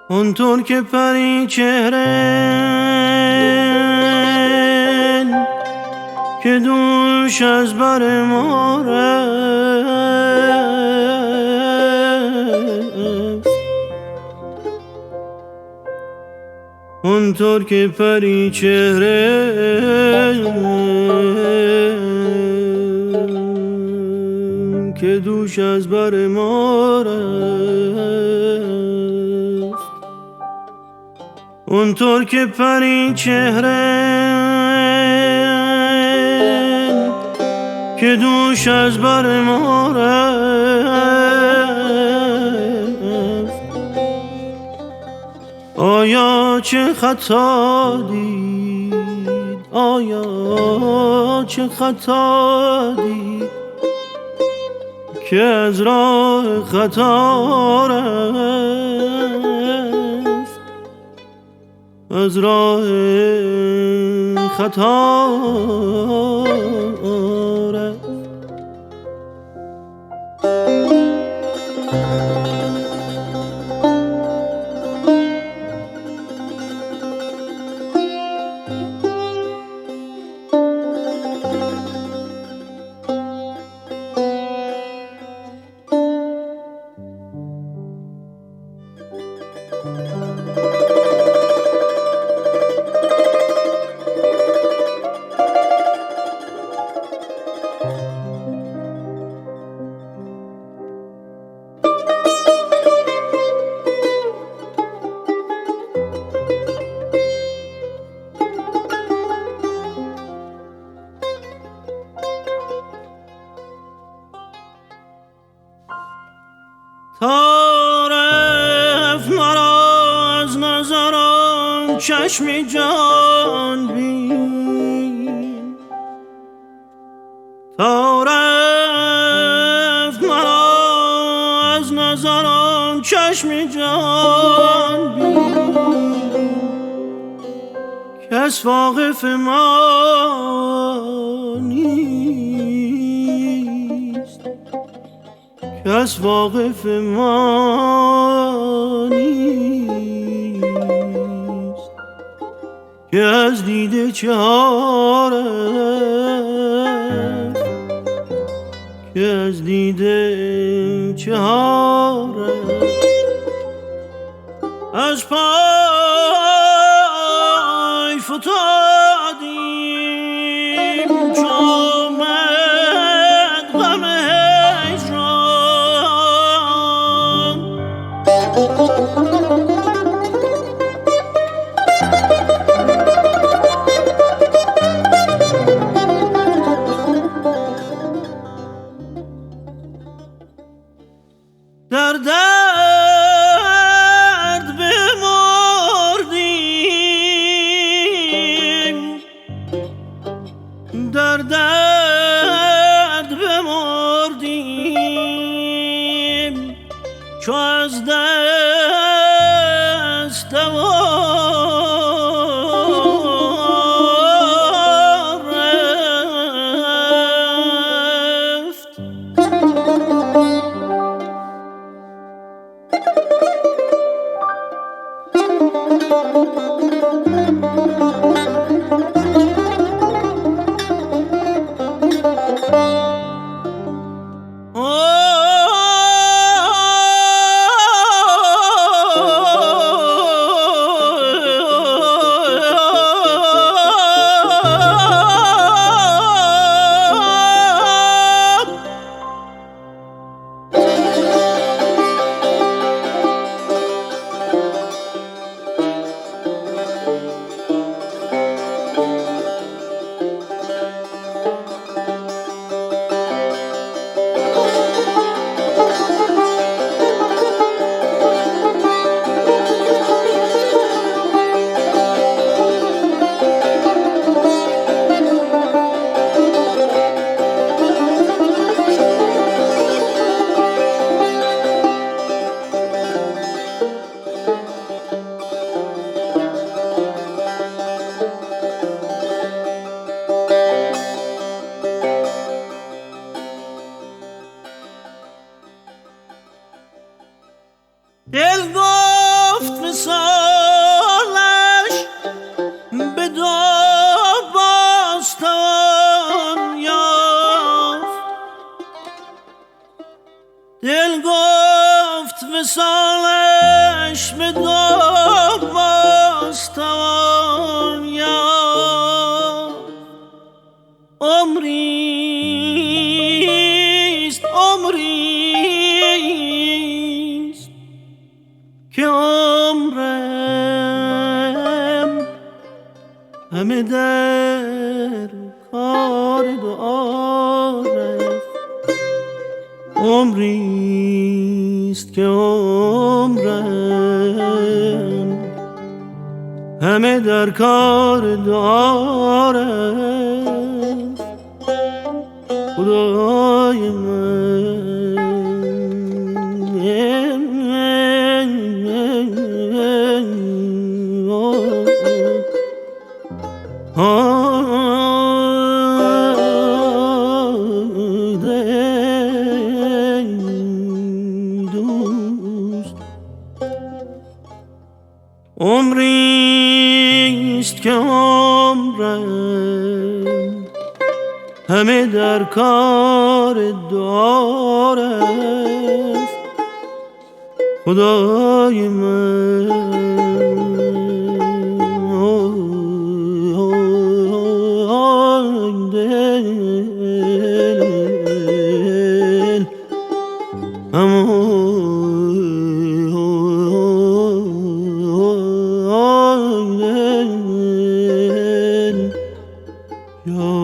اونطور که پری چهرن که دوش از بر ما رفت، اونطور که پری چهرن که دوش از بر ما رفت، اونطور که پری چهرن که دوش از بر ما رفت، آیا چه خطا دید، آیا چه خطا دید که از راه خطا رفت، از راه خطا رفت. تا رفت مرا از نظرم چشم جان بین، تا رفت مرا از نظرم چشم جان بین، کس واقف ما نیست، کس واقف ما نیست که از دیده چهارت، که از دیده چهارت از پای فتادیم چون من غم هجران. در درد بمردیم چو از دست دل گفت وصالش به دو باستان یافت دل گفت وصالش به دو باستان یافت عمریست که عمرم همه در کار دعا رفت عمریست که عمرم همه در کار دعا رفت خدای من عمریست که عمرم همه در کار دعا رفت خدای من Yo